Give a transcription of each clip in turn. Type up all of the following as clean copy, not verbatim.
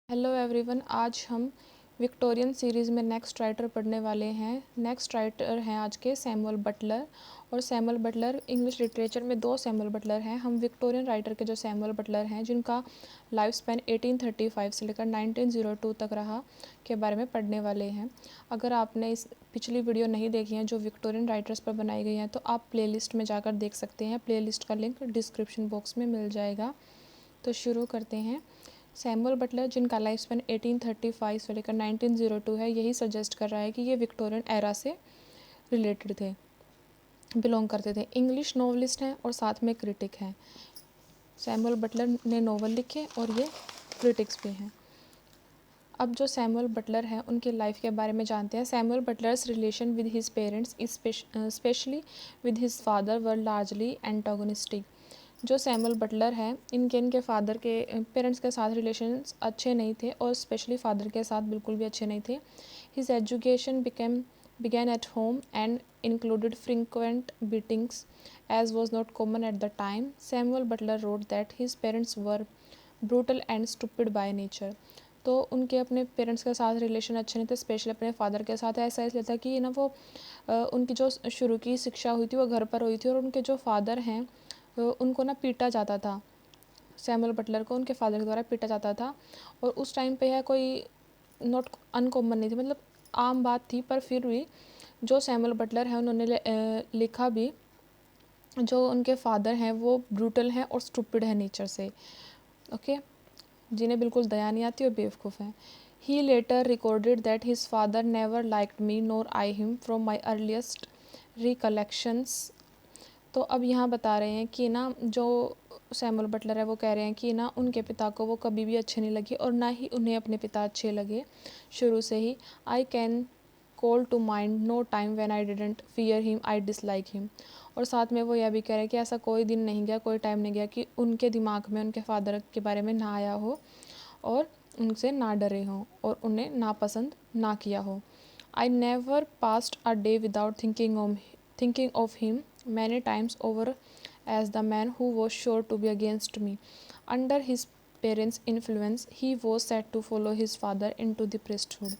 Hello everyone, आज हम Victorian series में नेक्स्ट राइटर पढ़ने वाले हैं। नेक्स्ट राइटर हैं आज के सैमुअल बटलर। और सैमुअल बटलर इंग्लिश लिटरेचर में दो सैमुअल बटलर हैं। हम विक्टोरियन राइटर के जो सैमुअल बटलर हैं जिनका लाइफ स्पैन 1835 से लेकर 1902 तक रहा के बारे में पढ़ने वाले हैं। अगर आपने इस पिछली वीडियो नहीं देखी है जो विक्टोरियन राइटर्स पर बनाई गई हैं तो आप प्लेलिस्ट में जाकर देख सकते हैं। प्लेलिस्ट का लिंक डिस्क्रिप्शन बॉक्स में मिल जाएगा। तो शुरू करते हैं। सैमुअल बटलर जिनका लाइफ स्पैन 1835 से लेकर 1902 है, यही सजेस्ट कर रहा है कि ये विक्टोरियन एरा से रिलेटेड थे, बिलोंग करते थे। इंग्लिश नॉवलिस्ट हैं और साथ में क्रिटिक हैं। सैमुअल बटलर ने नॉवल लिखे और ये क्रिटिक्स भी हैं। अब जो सैमुअल बटलर हैं उनकी लाइफ के बारे में जानते हैं। Samuel butlers relation with his parents specially with his father were largely antagonistic. जो सैमुअल बटलर हैं इनके फादर के पेरेंट्स के साथ रिलेशंस अच्छे नहीं थे और स्पेशली फादर के साथ बिल्कुल भी अच्छे नहीं थे। His education began at home and included frequent beatings as was not common at the time. Samuel Butler wrote that his parents were brutal and stupid by nature. तो उनके अपने पेरेंट्स के साथ रिलेशन अच्छे नहीं थे, स्पेशली अपने father के साथ। ऐसा इसलिए था कि ना वो उनकी जो शुरू की शिक्षा हुई थी वो घर पर हुई थी और उनके जो फादर हैं उनको ना पीटा जाता था। सैमुअल बटलर को उनके फादर के द्वारा पीटा जाता था और उस टाइम पे यह कोई नॉट अनकॉमन नहीं थी, मतलब आम बात थी। पर फिर भी जो सैमुअल बटलर हैं उन्होंने लिखा भी जो उनके फादर हैं वो ब्रूटल हैं और स्टूपिड है नेचर से, ओके, जिन्हें बिल्कुल दया नहीं आती और बेवकूफ़ हैं। He later recorded that his father never liked me nor I him from my earliest recollections. तो अब यहाँ बता रहे हैं कि ना जो सैमुअल बटलर है वो कह रहे हैं कि ना उनके पिता को वो कभी भी अच्छे नहीं लगे और ना ही उन्हें अपने पिता अच्छे लगे शुरू से ही। I can call to mind no time when I didn't fear him I dislike him. और साथ में वो यह भी कह रहे हैं कि ऐसा कोई दिन नहीं गया, कोई टाइम नहीं गया कि उनके दिमाग में उनके फादर के बारे में ना आया हो और उनसे ना डरे हों और उन्हें नापसंद ना किया हो। I never passed a day without thinking of him many times over as the man who was sure to be against me. Under his parents' influence, he was said to follow his father into the priesthood.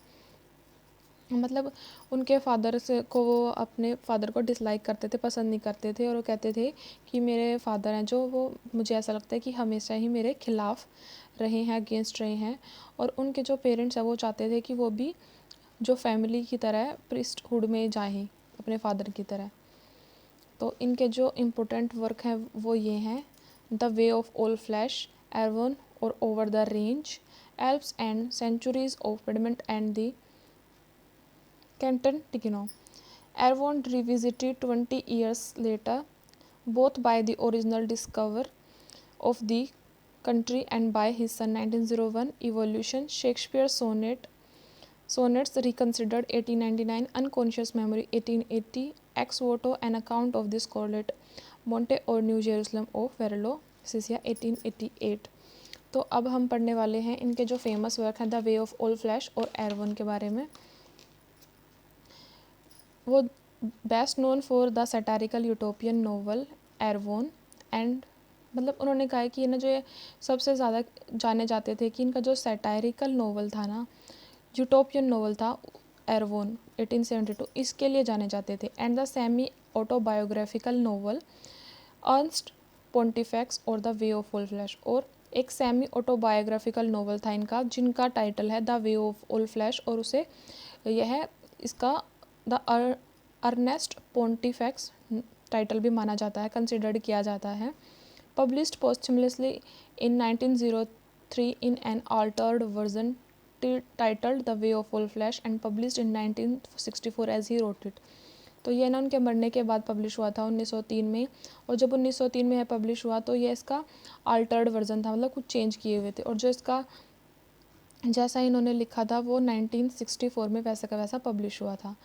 मतलब उनके father से को वो अपने father को dislike करते थे, पसंद नहीं करते थे और वो कहते थे कि मेरे फादर हैं जो वो मुझे ऐसा लगता है कि हमेशा ही मेरे खिलाफ रहे हैं, अगेंस्ट रहे हैं। और उनके जो पेरेंट्स हैं वो चाहते थे कि वो भी जो फैमिली की तरह प्रीस्टहुड में जाएं अपने फादर की तरह। तो इनके जो इम्पोर्टेंट वर्क हैं वो ये हैं: the way of all flesh, Erewhon और over the range, Alps and sanctuaries of Piedmont and the canton Ticino. Erewhon revisited 20 years later, both by the original discoverer of the country and by his son 1901 evolution. Shakespeare sonnets reconsidered 1899, unconscious memory 1880, ex voto an account of the Scarlet Monte और New Jerusalem of Varallo Sesia 1888। तो अब हम पढ़ने वाले हैं इनके जो famous work हैं the way of all flesh और एरवन के बारे में। वो best known for the satirical utopian novel Erewhon and, मतलब उन्होंने कहा है कि ना जो ये सबसे ज़्यादा जाने जाते थे कि इनका जो सैटारिकल नोवेल था ना, यूटोपियन नोवेल था एरवन 1872, इसके लिए जाने जाते थे। And the semi autobiographical novel Ernest Pontifex और the way of all flesh. और एक सेमी ऑटोबायोग्राफिकल नोवेल था इनका जिनका टाइटल है the way of all flesh और उसे यह इसका द अर्नेस्ट पोंटिफेक्स टाइटल भी माना जाता है, कंसिडर्ड किया जाता है। Published posthumously in 1903 in an altered version titled The Way of All Flesh and published in 1964 as he wrote it. तो ये ना उनके मरने के बाद पब्लिश हुआ था 1903 में। और जब 1903 में यह पब्लिश हुआ तो ये इसका अल्टर्ड वर्जन था, मतलब कुछ चेंज किए हुए थे। और जो इसका जैसा इन्होंने लिखा था वो 1964 में वैसा का वैसा पब्लिश हुआ था।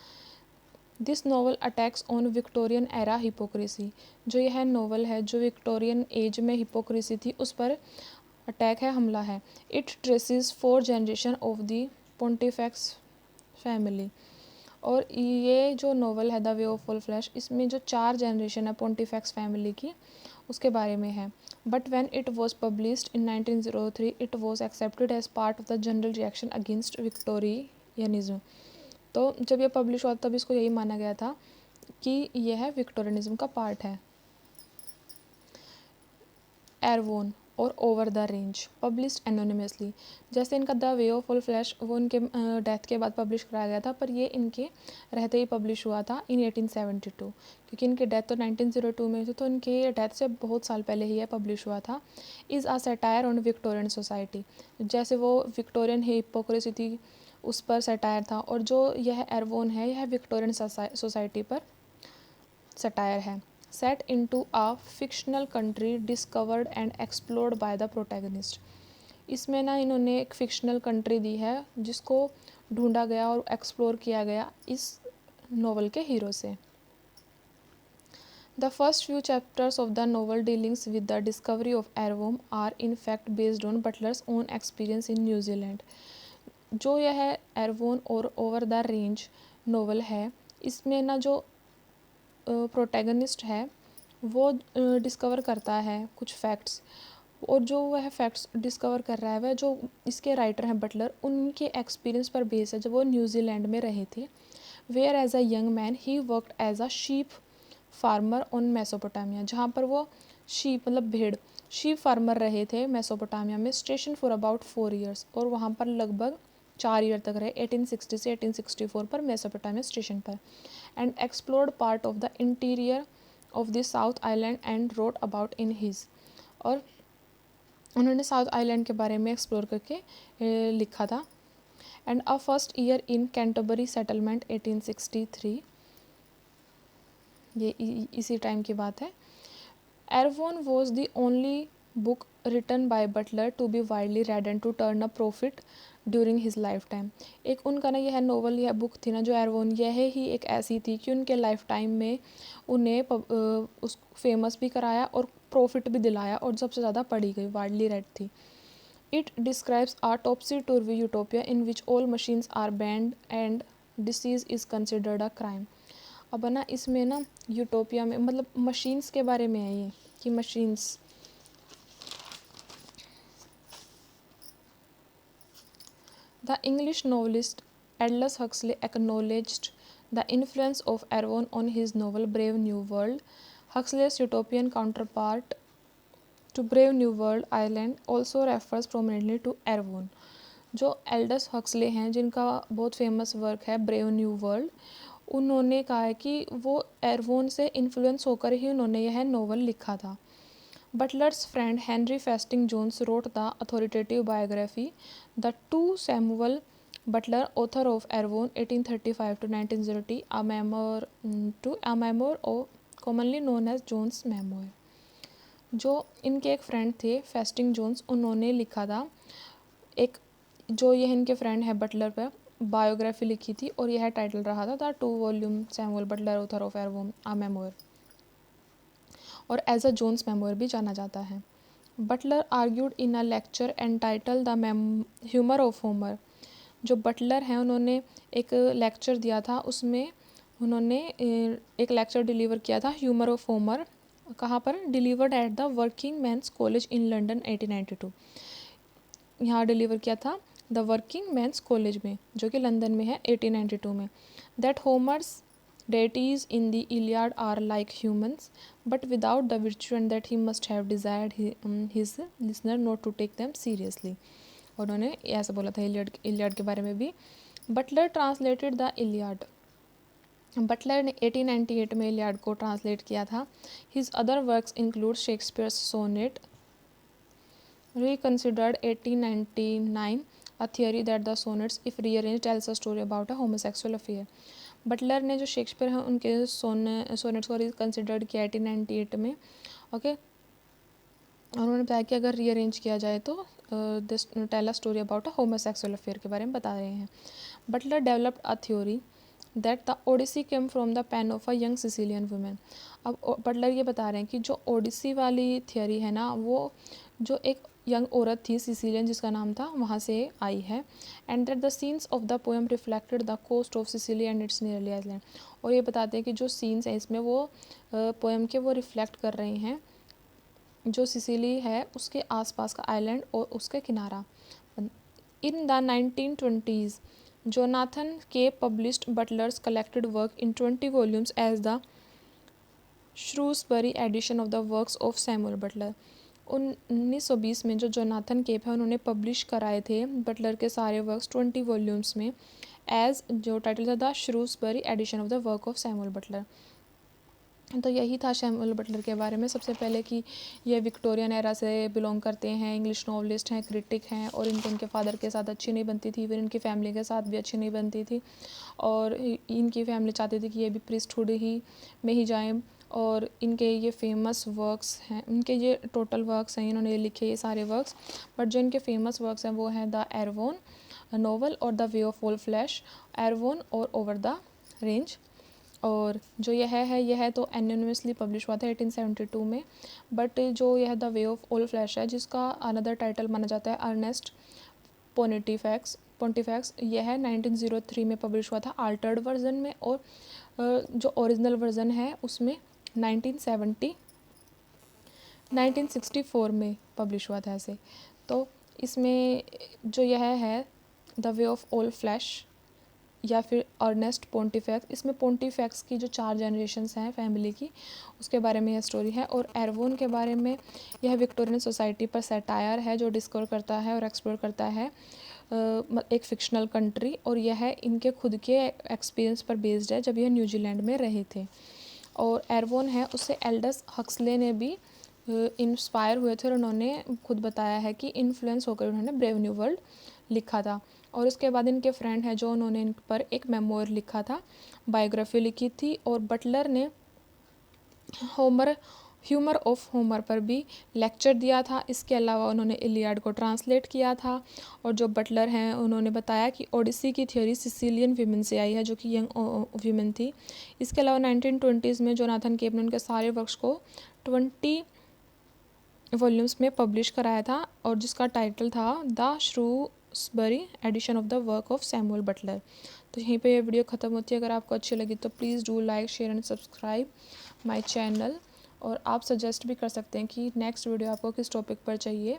This novel attacks on Victorian era hypocrisy. जो यह नॉवल है जो विक्टोरियन एज में हिपोक्रेसी थी उस पर अटैक है, हमला है। It traces 4 generation of the Pontifex family. और ये जो नॉवल है the way of full flesh, इसमें जो 4 जनरेशन है पोंटिफेक्स फैमिली की, उसके बारे में है। But when it was published in 1903 it was accepted as part of the general reaction against Victorianism. तो जब ये पब्लिश हुआ तब इसको यही माना गया था कि यह विक्टोरियनिज्म का पार्ट है। एरवोन और over the range published anonymously, जैसे इनका the way of full flash वो इनके डेथ के बाद पब्लिश कराया गया था, पर ये इनके रहते ही पब्लिश हुआ था इन 1872, क्योंकि इनकी डेथ तो 1902 में थी, तो इनके डेथ से बहुत साल पहले ही यह पब्लिश हुआ था। Is a satire on Victorian society, जैसे वो विक्टोरियन हिपोक्रेसी थी उस पर सटायर था, और जो यह एरवोन है यह विक्टोरियन सोसाइटी पर सटायर है। Set into a fictional country discovered and explored by the protagonist, इसमें ना इन्होंने एक फिक्शनल कंट्री दी है जिसको ढूंढा गया और एक्सप्लोर किया गया इस नोवेल के हीरो से। The first few chapters of the novel dealings with the discovery of Erewhon are in fact based on Butler's own experience in New Zealand। जो यह एरवोन और ओवर द रेंज नोवेल है, इसमें ना जो प्रोटैगनिस्ट है वो डिस्कवर करता है कुछ फैक्ट्स, और जो वह फैक्ट्स डिस्कवर कर रहा है वह जो इसके राइटर हैं बटलर, उनके एक्सपीरियंस पर बेस है जब वो न्यूजीलैंड में रहे थे। Where as a young man he worked as a sheep farmer on Mesopotamia, जहाँ पर वो शीप मतलब भेड़ शीप फार्मर रहे थे मेसोपोटामिया में, स्टेशन फॉर अबाउट 4 ईयर्स, और वहाँ पर लगभग 4 ईयर तक रहे 1860 से 1864 पर मेसोपोटामिया स्टेशन पर। And explored part of the interior of the south island and wrote about in his, और उन्होंने साउथ आइलैंड के बारे में एक्सप्लोर करके लिखा था। And a first year in Canterbury settlement 1863, ये इसी टाइम की बात है। Erewhon was the only book written by Butler to be widely read and to turn a profit during his lifetime. एक उनका ना यह नोवेल यह बुक थी ना जो एरवोन, यह ही एक ऐसी थी कि उनके लाइफ टाइम में उन्हें उस फेमस भी कराया और प्रॉफिट भी दिलाया, और सबसे ज़्यादा पढ़ी गई, वाइडली रेड थी। It describes a topsy turvy utopia in which all machines are banned and disease is considered a crime. अब ना इसमें ना यूटोपिया में मतलब मशीन्स के बारे में है ये, कि machines The English novelist Aldous Huxley acknowledged the influence of Erewhon on his novel Brave New World. Huxley's utopian counterpart to Brave New World Island also refers prominently to Erewhon। जो Aldous Huxley हैं जिनका बहुत famous work है brave new world, उन्होंने कहा है कि वो एरवोन से इन्फ्लुएंस होकर ही उन्होंने यह नोवेल लिखा था। Butler's friend Henry Festing Jones wrote the authoritative biography, The Two Samuel Butler, author of Erewhon 1835 to 1903, a memoir of commonly known as Jones' memoir। जो इनके एक फ्रेंड थे फेस्टिंग जोन्स, उन्होंने लिखा था एक, जो यह इनके फ्रेंड है बटलर पर बायोग्राफी लिखी थी, और यह टाइटल रहा था the 2 volume Samuel Butler author of Erewhon a memoir, और एज अ जोन्स मेमोयर भी जाना जाता है। Butler argued in a lecture entitled the humour of Homer. जो बटलर हैं उन्होंने एक लेक्चर दिया था, उसमें उन्होंने एक लेक्चर डिलीवर किया था ह्यूमर ऑफ होमर, कहाँ पर delivered at the working men's college in London 1892, यहाँ डिलीवर किया था द वर्किंग मैंस कॉलेज में जो कि लंदन में है 1892 में। That होमर्स deities in the Iliad are like humans but without the virtue and that he must have desired his listener not to take them seriously। उन्होंने ऐसा बोला था इलियाड के बारे में भी। Butler translated the Iliad, Butler ने 1898 में इलियाड को ट्रांसलेट किया था। His other works include Shakespeare's sonnet reconsidered 1899, a theory that the sonnets if rearranged tells a story about a homosexual affair। Butler ने जो शेक्सपियर हैं उनके सोनेट्स को रिकन्सिडर्ड किया 1898 में, ओके, और उन्होंने बताया कि अगर रीअरेंज किया जाए तो this tell a story about a homosexual affair के बारे में बता रहे हैं। Butler developed a theory that the Odyssey came from the pen of a young Sicilian women. अब बटलर ये बता रहे हैं कि जो ओडिसी वाली थियोरी है ना, वो जो एक यंग औरत थी सिसिलियन जिसका नाम था, वहाँ से आई है। And that the scenes of the poem reflected the coast of Sicily and it's nearly island. और ये बताते हैं कि जो सीन्स हैं इसमें वो पोएम के वो रिफ्लेक्ट कर रहे हैं जो सिसिली है उसके आसपास का आइलैंड और उसके किनारा। In the 1920s Jonathan Cape published Butler's collected work in 20 volumes as the Shrewsbury edition of the works of Samuel Butler. 1920 में जो जोनाथन केप है उन्होंने पब्लिश कराए थे बटलर के सारे वर्क्स 20 वॉल्यूम्स में, एज जो टाइटल था the Shrewsbury edition of the work of Samuel Butler. तो यही था सैमुअल बटलर के बारे में। सबसे पहले कि ये विक्टोरियन एरा से बिलोंग करते हैं, इंग्लिश नॉवलिस्ट हैं, क्रिटिक हैं, और इनको इनके फादर के साथ अच्छी नहीं बनती थी, फिर इनकी फैमिली के साथ भी अच्छी नहीं बनती थी, और इनकी फैमिली चाहती थी कि ये भी प्रीस्टहुड ही में ही जाएं। और इनके ये फेमस वर्क्स हैं, इनके ये टोटल वर्क्स हैं, इन्होंने लिखे ये सारे वर्क्स, बट जो इनके फेमस वर्क्स हैं वो हैं द एरवोन नोवेल और the way of all flesh, Erewhon और ओवर द रेंज। और जो यह है तो एनोनिमसली पब्लिश हुआ था 1872 में, बट जो यह the way of all flash है जिसका अनदर टाइटल माना जाता है अर्नेस्ट पोंटिफैक्स, यह 1903 में पब्लिश हुआ था आल्टर्ड वर्जन में, और जो ओरिजिनल वर्जन है उसमें 1964 में पब्लिश हुआ था ऐसे। तो इसमें जो यह है the way of all flash या फिर अर्नेस्ट पोंटिफैक्स, इसमें पोंटिफैक्स की जो 4 जनरेशन्स हैं फैमिली की उसके बारे में यह स्टोरी है। और एरवोन के बारे में यह विक्टोरियन सोसाइटी पर सैटायर है जो डिस्कवर करता है और एक्सप्लोर करता है एक फिक्शनल कंट्री, और यह इनके खुद के एक्सपीरियंस पर बेस्ड है जब यह न्यूजीलैंड में रहे थे। और एरवोन है उससे एल्डस हक्सले ने भी इंस्पायर हुए थे, और उन्होंने खुद बताया है कि इन्फ्लुएंस होकर उन्होंने ब्रेव न्यू वर्ल्ड लिखा था। और उसके बाद इनके फ्रेंड है जो उन्होंने इन पर एक मेमोयर लिखा था, बायोग्राफी लिखी थी। और बटलर ने ह्यूमर ऑफ होमर पर भी लेक्चर दिया था। इसके अलावा उन्होंने इलियाड को ट्रांसलेट किया था। और जो बटलर हैं उन्होंने बताया कि ओडिसी की थ्योरी सिसिलियन वीमेन से आई है जो कि यंग वीमेन थी। इसके अलावा 1920s में जोनाथन केप ने उनके सारे वर्क्स को 20 वॉल्यूम्स में पब्लिश कराया था, और जिसका टाइटल था the Shrewsbury edition of the work of Samuel Butler. तो यहीं पे ये वीडियो ख़त्म होती है। अगर आपको अच्छी लगी तो please do like share and subscribe my channel. और आप सजेस्ट भी कर सकते हैं कि नेक्स्ट वीडियो आपको किस टॉपिक पर चाहिए।